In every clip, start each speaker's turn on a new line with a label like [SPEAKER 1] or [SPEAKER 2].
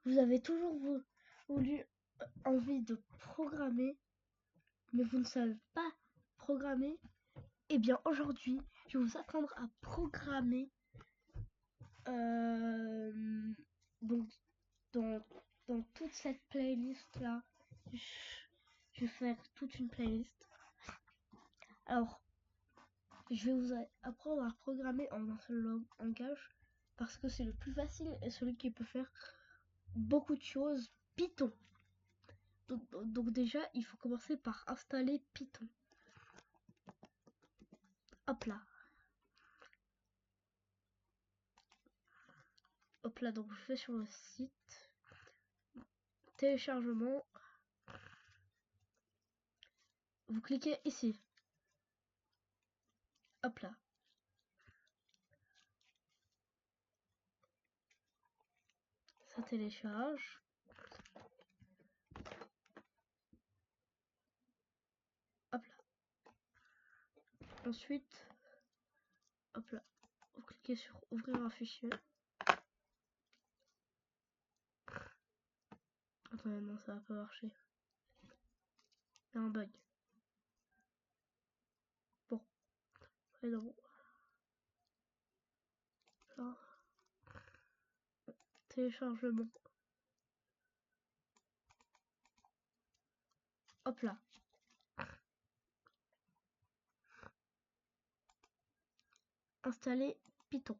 [SPEAKER 1] Vous avez toujours voulu envie de programmer, mais vous ne savez pas programmer. Eh bien aujourd'hui, je vais vous apprendre à programmer. Donc dans toute cette playlist là, je vais faire toute une playlist. Alors, je vais vous apprendre à programmer en un seul langage parce que c'est le plus facile et celui qui peut faire beaucoup de choses. Python. Donc déjà, il faut commencer par installer Python. Hop là. Hop là, donc je vais sur le site. Téléchargement. Vous cliquez ici. Hop là. Ça télécharge. Hop là. Ensuite, hop là. Vous cliquez sur ouvrir un fichier. Attendez, non, ça va pas marcher. Il y a un bug. Bon. Allez, dans bon. Alors, téléchargement. Hop là. Installer Python.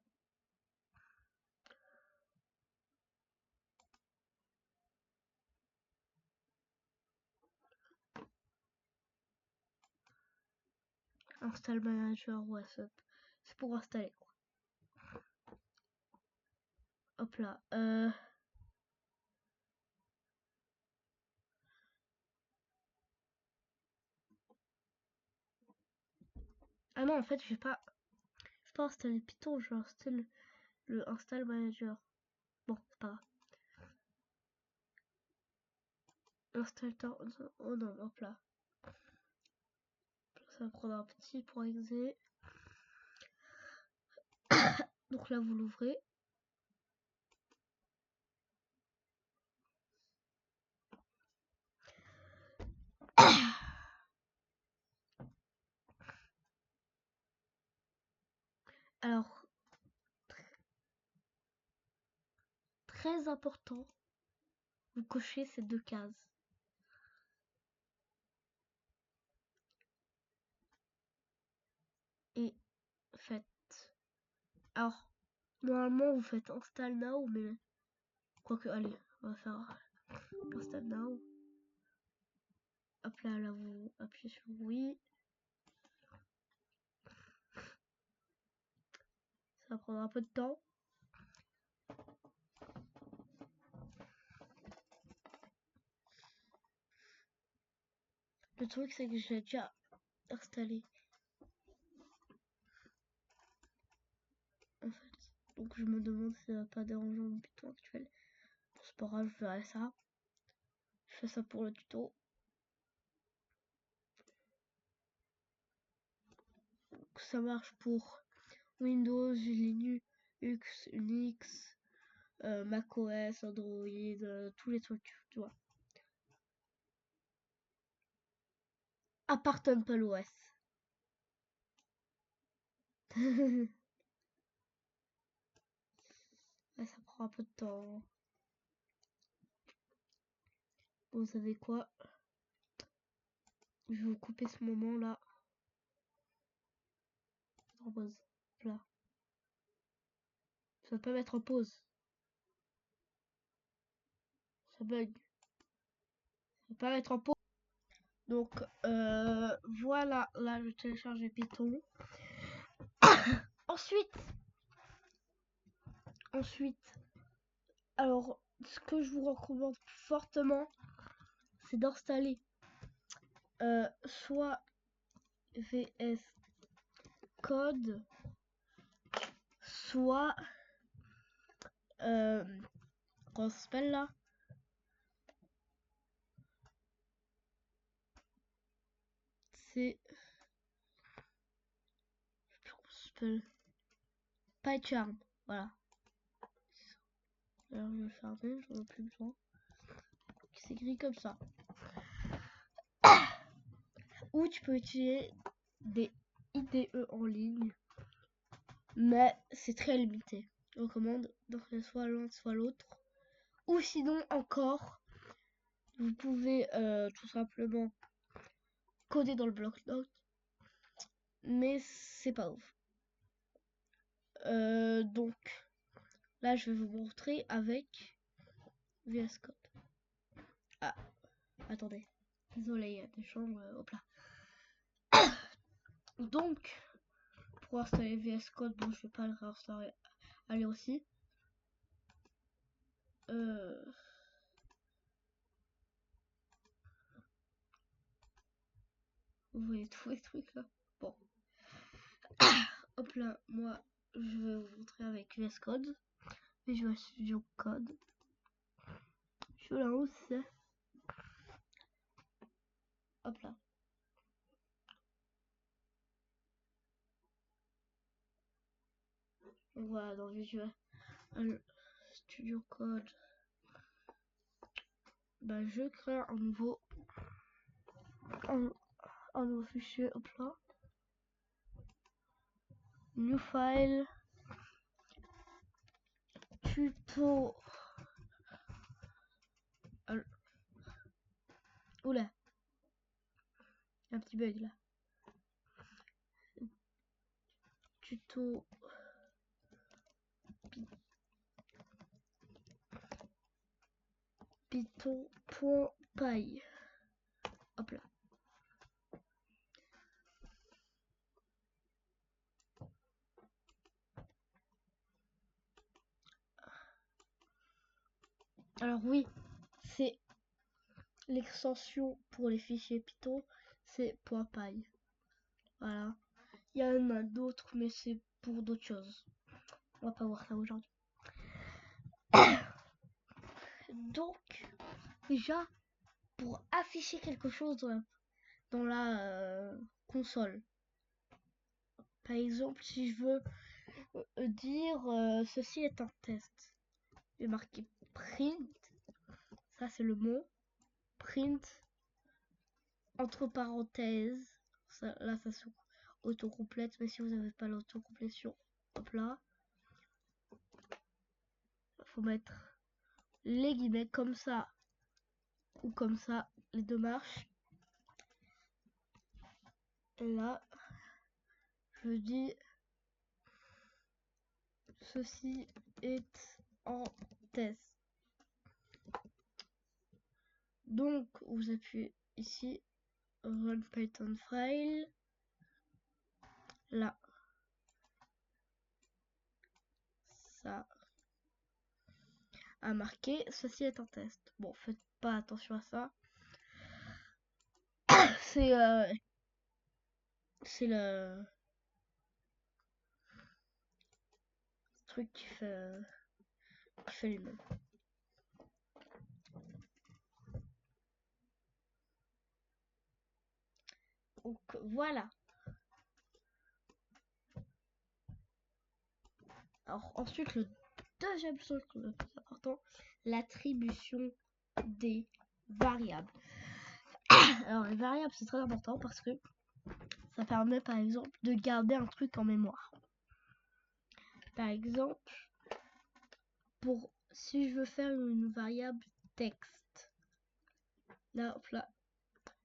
[SPEAKER 1] Install manager, ouais, c'est pour installer quoi. Hop là. Ah non, en fait, je vais pas installer Python, je vais installer le install manager. Bon, c'est pas grave. Install oh non, hop là. Ça va prendre un petit pour exe. Donc là, vous l'ouvrez. Alors, très important, vous cochez ces deux cases. Et faites. Alors, normalement, vous faites install now, mais quoique, allez, on va faire install now. Hop là, là, vous appuyez sur oui. Ça va prendre un peu de temps. Le truc, c'est que j'ai déjà installé. En fait. Donc je me demande si ça va pas déranger mon Python actuel. C'est pas grave, je verrai ça. Je fais ça pour le tuto. Donc, ça marche pour Windows, Linux, Unix, macOS, Android, tous les trucs, tu vois. À part TumbleOS. Là, ça prend un peu de temps. Bon, vous savez quoi? Je vais vous couper ce moment là. En pause. Là. Ça va pas mettre en pause. Ça bug. Ça va pas mettre en pause. Donc voilà, là je télécharge Python. Ensuite, alors ce que je vous recommande fortement, c'est d'installer soit VS Code, soit comment ça s'appelle là, c'est PyCharm, voilà. Alors je vais le fermer, j'en ai plus besoin. C'est écrit comme ça. Ou tu peux utiliser des IDE en ligne, mais c'est très limité. Je recommande donc soit l'un soit l'autre. Ou sinon encore, vous pouvez tout simplement coder dans le bloc-notes, mais c'est pas ouf. Donc là je vais vous montrer avec VS Code. Ah, attendez, désolé, il y a des chambres, hop là. Donc pour installer VS Code, bon je vais pas le réinstaller, allez aussi. Vous voyez tous les trucs là. Bon. Hop là, moi je vais vous montrer avec VS Code. Visual Studio Code. Je là où c'est. Hop là. Donc voilà, dans Visual Studio Code. Bah, je crée un nouveau fichier. Hop là. New file. Tuto. Oula. Un petit bug là. Tuto. Python.py. Hop là. Alors oui, c'est l'extension pour les fichiers Python, c'est .py. Voilà. Il y en a d'autres, mais c'est pour d'autres choses. On va pas voir ça aujourd'hui. Donc, déjà, pour afficher quelque chose dans la console. Par exemple, si je veux dire ceci est un test, je vais marquer print. Ça, c'est le mot. Print, entre parenthèses. Ça, là, ça s'auto-complète, mais si vous n'avez pas l'autocomplétion, hop là. Faut mettre les guillemets comme ça ou comme ça, les deux marchent. Et là, je dis ceci est en test. Donc, vous appuyez ici, Run Python File. Là, ça a marqué ceci est un test. Bon, faites pas attention à ça. C'est le truc qui fait lui-même. Donc voilà. Alors ensuite, le deuxième chose le plus important, l'attribution des variables. Alors les variables, c'est très important parce que ça permet par exemple de garder un truc en mémoire. Par exemple, si je veux faire une variable texte, là, hop là,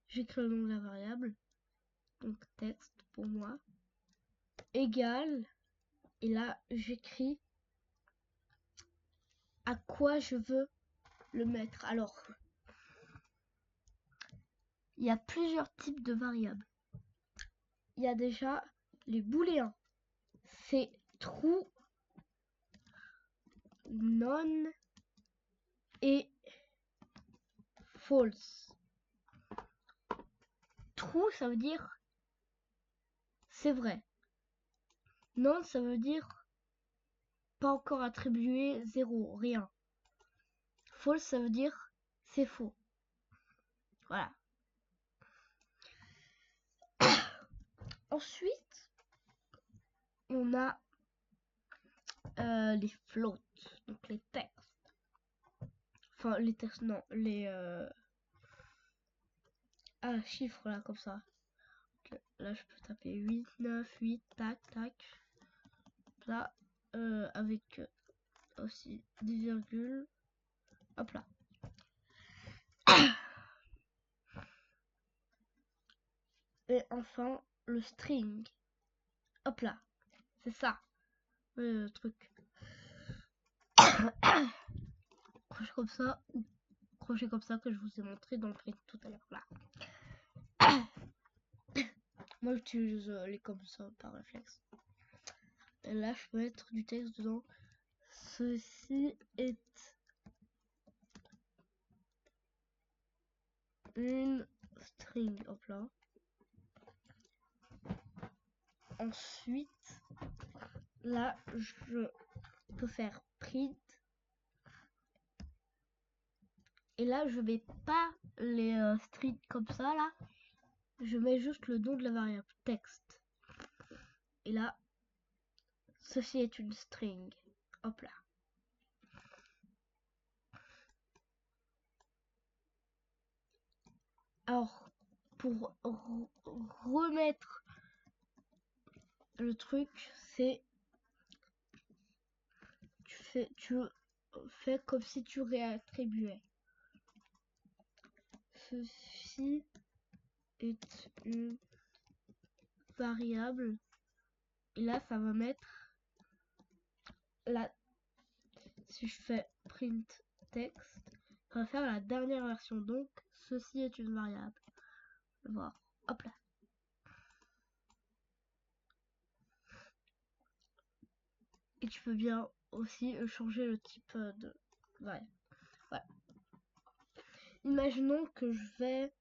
[SPEAKER 1] j'écris le nom de la variable, donc texte pour moi, égal, et là j'écris à quoi je veux le mettre. Alors, il y a plusieurs types de variables. Il y a déjà les booléens. C'est true, non et false. True, ça veut dire c'est vrai. Non, ça veut dire pas encore attribué, zéro, rien. False, ça veut dire c'est faux. Voilà. Ensuite, on a les floats, donc les textes. Enfin, les textes, non, les chiffres là, comme ça. Donc, là, je peux taper 8, 9, 8, tac, tac. Là, avec aussi des virgules. Hop là. Et enfin, le string. Hop là. C'est ça. Le truc. Crochet comme ça, ou crochet comme ça que je vous ai montré dans le print tout à l'heure. Là. Moi, j'utilise les comme ça par réflexe. Et là, je peux mettre du texte dedans. Ceci est une string. Hop là. Ensuite, là, je peux faire print. Et là, je mets pas les strings comme ça, là. Je mets juste le nom de la variable texte. Et là, ceci est une string. Hop là. Alors, pour remettre le truc, c'est tu fais comme si tu réattribuais. Ceci est une variable. Et là, ça va mettre la. Si je fais print texte, ça va faire la dernière version. Donc, ceci est une variable. On va voir. Hop là. Et tu peux bien aussi changer le type de variable. Voilà. Imaginons que je vais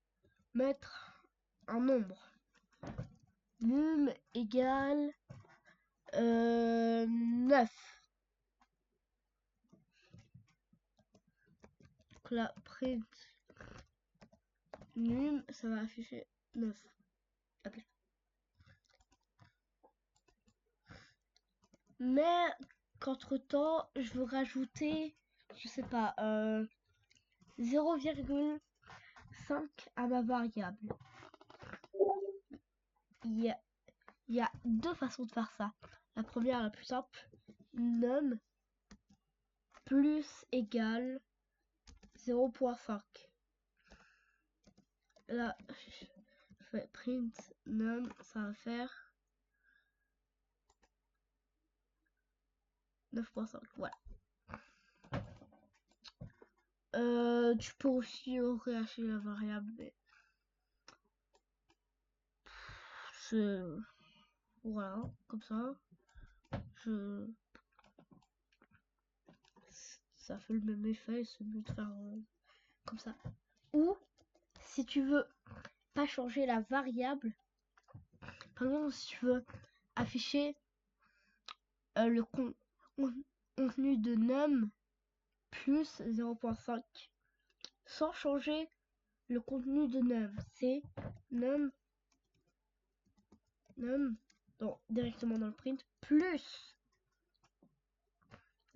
[SPEAKER 1] mettre un nombre. Num égale 9. Donc là, print num, ça va afficher 9. Okay. Mais qu'entre temps, je veux rajouter, je sais pas, 0,5 à ma variable. Il y a deux façons de faire ça. La première, la plus simple, num plus égale 0,5. Là, je fais print num, ça va faire 9,5. Voilà. Tu peux aussi réhacher la variable, mais c'est voilà, comme ça. Ça fait le même effet, c'est mieux de faire comme ça. Ou si tu veux pas changer la variable, par exemple si tu veux afficher le contenu de num plus 0,5 sans changer le contenu de num, c'est num donc directement dans le print plus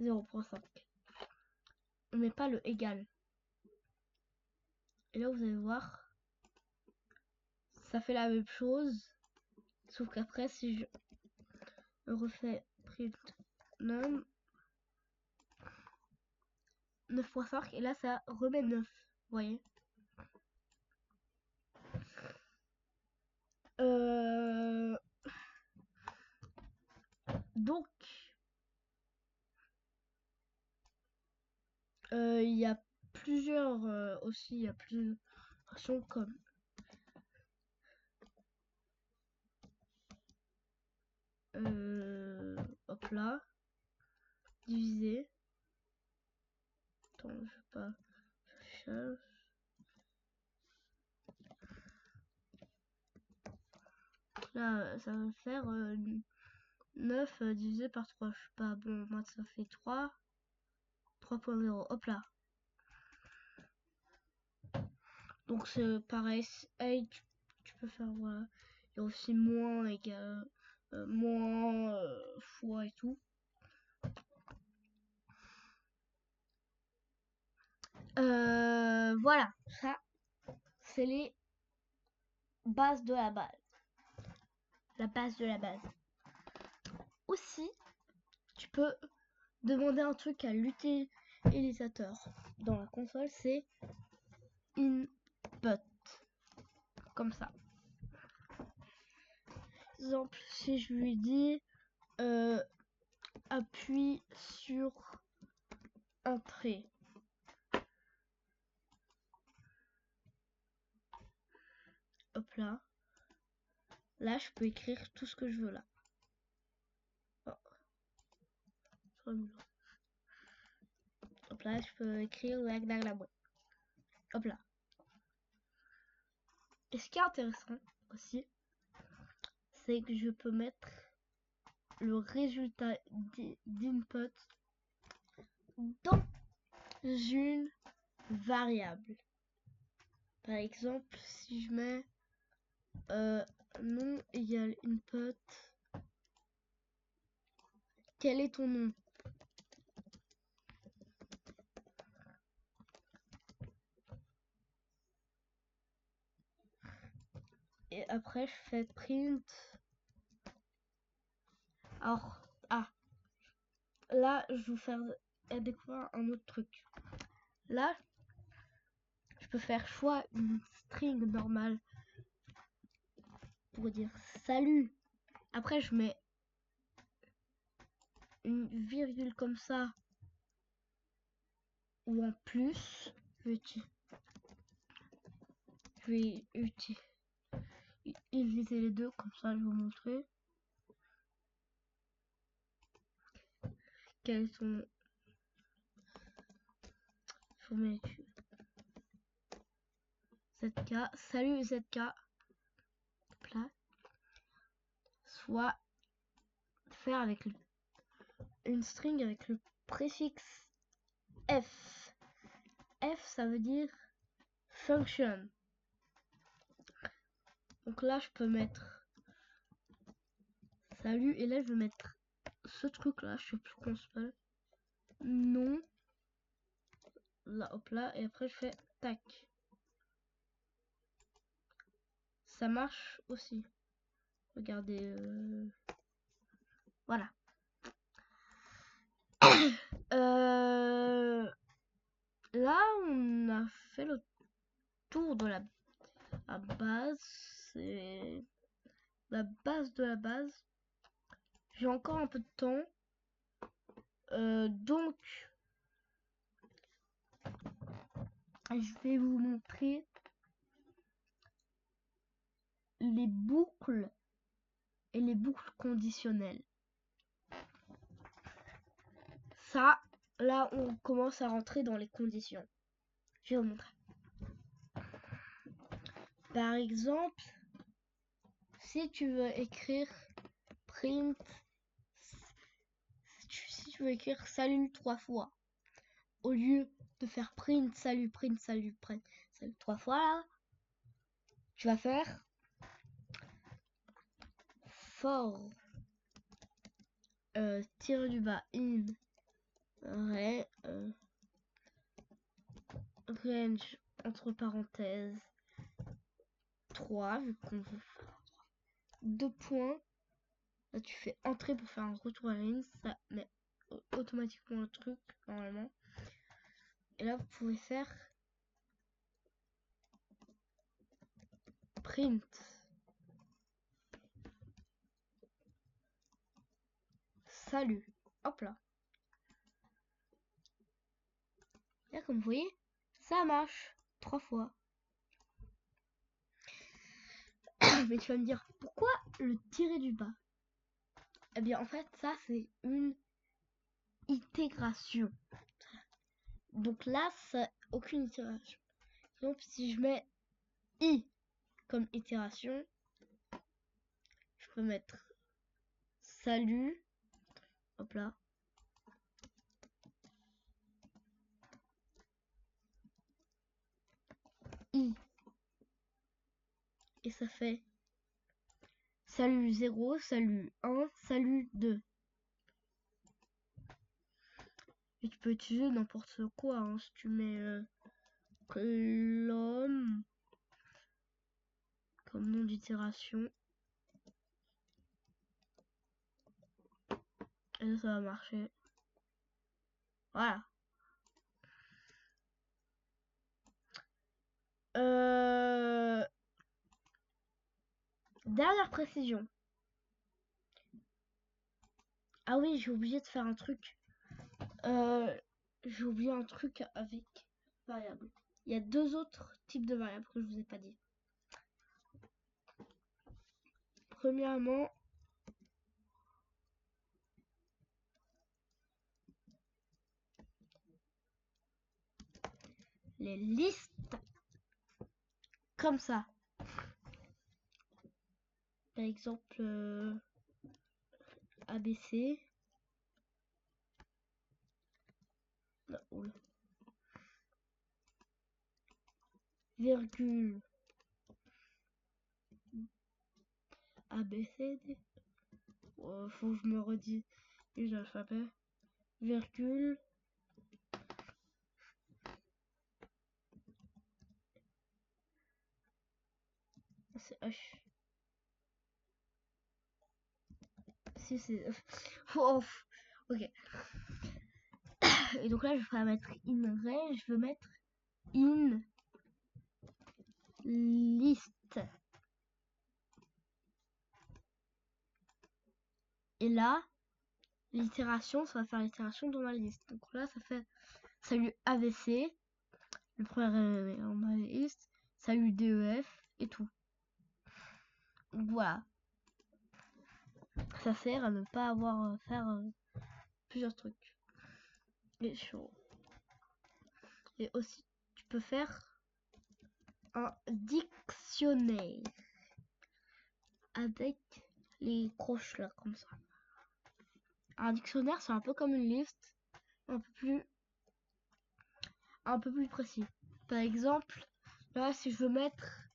[SPEAKER 1] 0,5. On met pas le égal. Et là vous allez voir, ça fait la même chose, sauf qu'après si je refais print num 9,5 et là ça remet 9, vous voyez. Donc il y a plusieurs aussi, il y a plusieurs versions comme hop là, diviser. Attends, je sais pas. Là, ça va faire 9 divisé par 3. Je sais pas, bon, moi ça fait 3. 3.0. Hop là. Donc c'est pareil. Hey, tu peux faire, voilà. Il y a aussi moins égal. Moins fois et tout. Voilà, ça, c'est les bases de la base. La base de la base. Aussi, tu peux demander un truc à l'utilisateur dans la console, c'est input. Comme ça. Par exemple, si je lui dis appuie sur entrée. Hop là. Là, je peux écrire tout ce que je veux là. Oh. Hop là, je peux écrire la boîte. Hop là. Et ce qui est intéressant aussi, c'est que je peux mettre le résultat d'input dans une variable. Par exemple, si je mets nom égale input, quel est ton nom? Et après je fais print. Alors, là je vais vous faire découvrir un autre truc. Là, je peux faire soit une string normale pour dire salut. Après je mets une virgule comme ça ou en plus. Je vais utiliser les deux, comme ça je vais vous montrer quels sont. Je mets ZK, salut ZK, là, soit faire avec une string avec le préfixe F. F, ça veut dire function. Donc là, je peux mettre salut, et là, je vais mettre ce truc là, je sais plus comment ça s'appelle. Non. Là, hop là, et après, je fais tac. Ça marche aussi. Regardez. Voilà. Là, on a fait le tour de la base. C'est la base de la base. J'ai encore un peu de temps. Donc, je vais vous montrer les boucles et les boucles conditionnelles. Ça, là, on commence à rentrer dans les conditions. Je vais vous montrer. Par exemple, si tu veux écrire print, si tu veux écrire salut 3 fois, au lieu de faire print, salut, print, salut, print, salut 3 fois, là, tu vas faire for tire du bas in range entre parenthèses 3, vu qu'on veut faire 2 points. Là, tu fais entrer pour faire un retour à la ligne, ça met automatiquement le truc normalement. Et là, vous pouvez faire print salut. Hop là. Là, comme vous voyez, ça marche 3 fois. Mais tu vas me dire, pourquoi le tirer du bas? Eh bien, en fait, ça, c'est une intégration. Donc là, ça aucune itération. Donc, si je mets i comme itération, je peux mettre salut. Hop là. I. Et ça fait salut 0, salut 1, salut 2. Et tu peux utiliser n'importe quoi, hein, si tu mets l'homme comme nom d'itération. Et là, ça va marcher. Voilà. Dernière précision. Ah oui, j'ai oublié de faire un truc. J'ai oublié un truc avec variable. Il y a deux autres types de variables que je vous ai pas dit. Premièrement, les listes comme ça. Par exemple, ABC. Non, oula. Virgule. ABCD. Oh, faut que je me redise l'alphabet. Virgule. C'est H. Si c'est... Oh, ok. Et donc là, je vais pas mettre in ray, je veux mettre in list. Et là, l'itération, ça va faire l'itération dans ma liste. Donc là, ça fait salut AVC, le premier dans ma liste, salut DEF et tout. Donc voilà. Ça sert à ne pas avoir à faire plusieurs trucs. Et chaud. Et aussi, tu peux faire un dictionnaire avec les croches là, comme ça. Un dictionnaire, c'est un peu comme une liste, un peu plus précis. Par exemple, là, si je veux mettre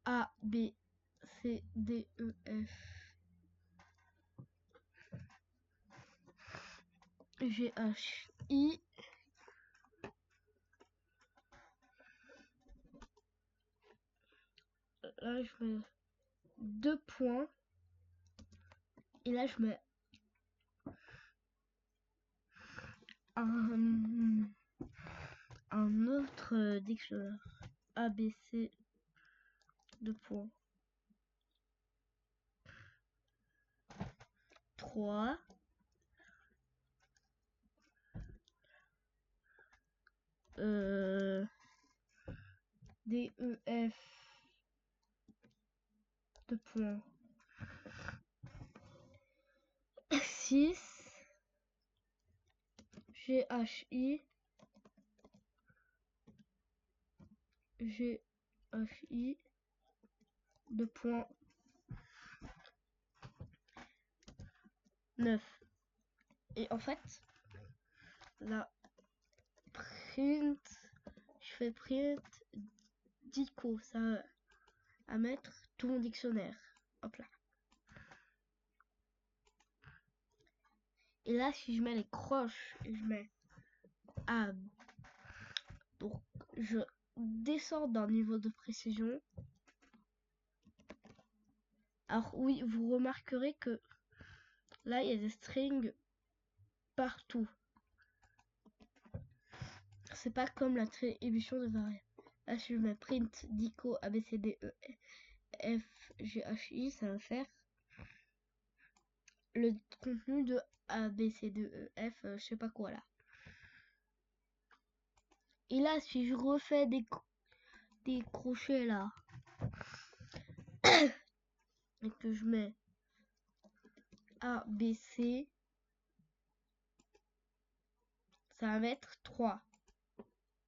[SPEAKER 1] A, B, C, D, E, F, G, H, I. Là, je mets 2 points. Et là, je mets un autre dictionnaire. A, B, C, 2 points. 3. D, E, F, 2 points. 6. G, H, I. G, H, I. 2 points. 9. Et en fait, là, print, je fais print dico, ça à mettre tout mon dictionnaire. Hop là. Et là, si je mets les croches, je mets A. Donc, je descends d'un niveau de précision. Alors oui, vous remarquerez que là, il y a des strings partout. C'est pas comme l'attribution de variables. Là, si je mets print dico abcd e f g h i, ça va faire le contenu de abcd e f, je sais pas quoi là. Et là, si je refais des crochets là et que je mets A, B, C, ça va mettre 3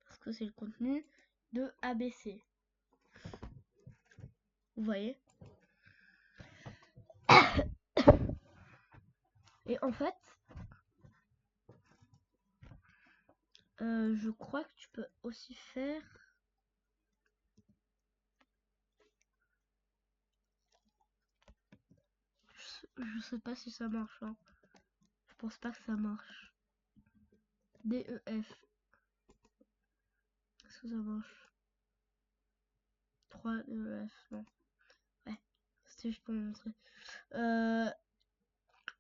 [SPEAKER 1] parce que c'est le contenu de ABC. Vous voyez? Et en fait, je crois que tu peux aussi faire Je sais pas si ça marche. Hein. Je pense pas que ça marche. DEF. Est-ce que ça marche? 3 DEF. Non. Ouais. C'était juste pour montrer.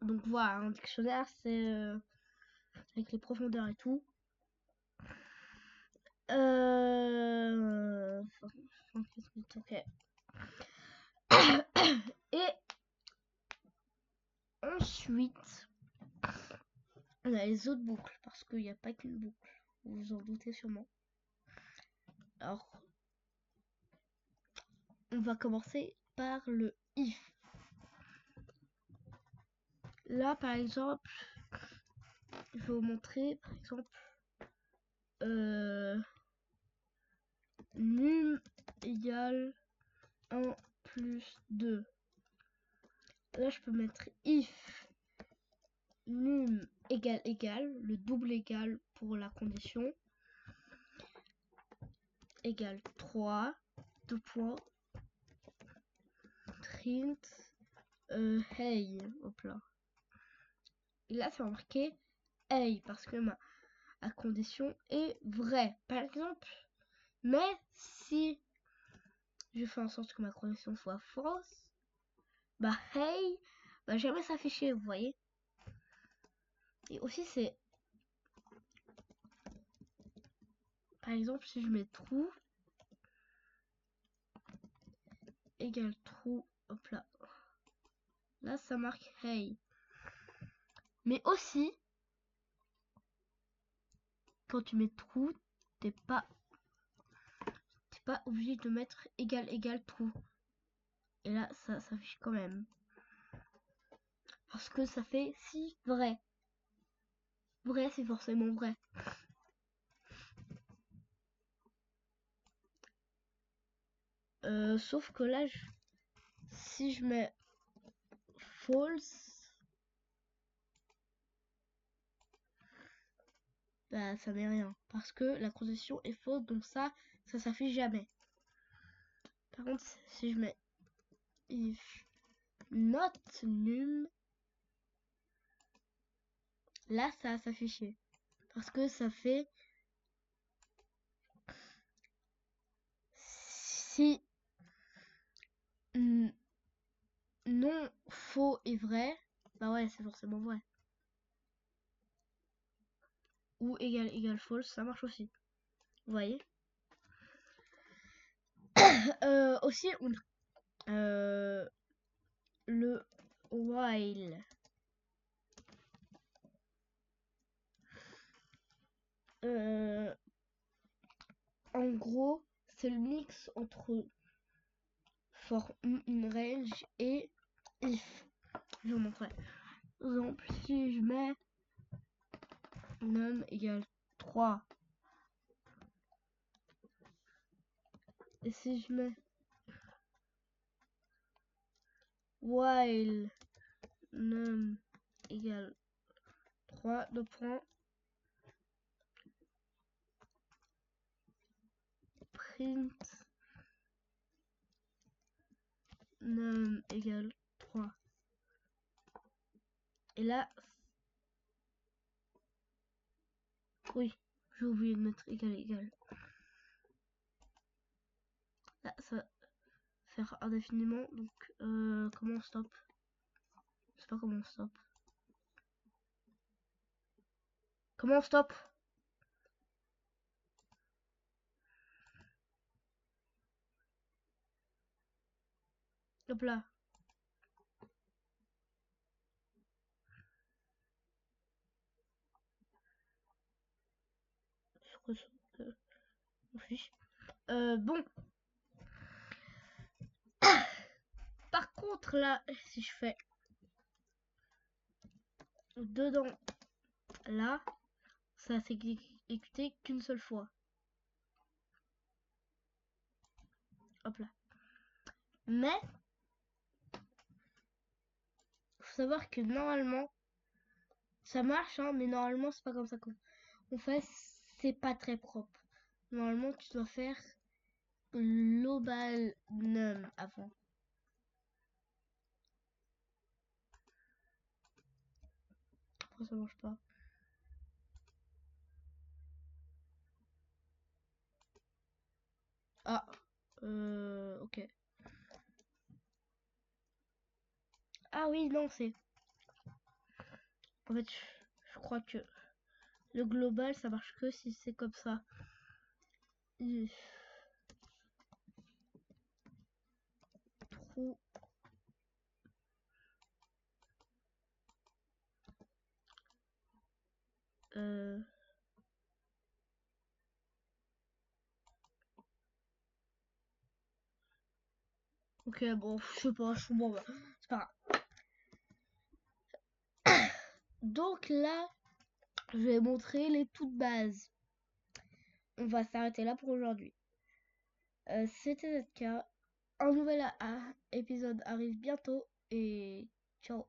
[SPEAKER 1] Donc voilà, un dictionnaire, c'est avec les profondeurs et tout. Ok. Et ensuite, on a les autres boucles, parce qu'il n'y a pas qu'une boucle. Vous vous en doutez sûrement. Alors, on va commencer par le if. Là, par exemple, je vais vous montrer, par exemple, num égale 1 plus 2. Là, je peux mettre if num égale, le double égal pour la condition, égale 3, 2 points, print, hey, hop là. Et là, ça va marquer hey, parce que ma condition est vraie, par exemple. Mais si je fais en sorte que ma condition soit fausse, bah hey va jamais s'afficher, vous voyez. Et aussi c'est, par exemple, si je mets true égale true, hop là, là ça marque hey. Mais aussi quand tu mets true, t'es pas obligé de mettre égal true. Et là ça s'affiche quand même, parce que ça fait si vrai. Vrai, c'est forcément vrai. Sauf que là, si je mets false, bah ça met rien. Parce que la condition est fausse, donc ça s'affiche jamais. Par contre, si je mets if not num, là ça va s'afficher. Parce que ça fait si non faux et vrai, bah ouais, c'est forcément vrai. Ou égal false, ça marche aussi. Vous voyez. Aussi, le while. En gros, c'est le mix entre for une range et if. Je vous montrerai. Par exemple, si je mets num égale 3 et si je mets while num égale 3 de points, print num égale 3. Et là, oui, j'ai oublié de mettre égal. Là, ça va faire indéfiniment. Donc, comment on stop? Je sais pas comment on stop. Comment on stop? Hop là. On fiche. Bon. Par contre, là, si je fais dedans, là, ça s'est exécuté qu'une seule fois. Hop là. Mais, faut savoir que normalement, ça marche, hein, mais normalement, c'est pas comme ça qu'on fait. C'est pas très propre. Normalement, tu dois faire global num avant. Pourquoi ça marche pas? Ah, ok. Ah oui, non, c'est... En fait, je crois que le global, ça marche que si c'est comme ça. Trou. Ok, bon, je sais pas, bon, bah, c'est pas grave. Donc là, je vais montrer les toutes bases. On va s'arrêter là pour aujourd'hui. C'était ZK. Un nouvel épisode arrive bientôt et ciao.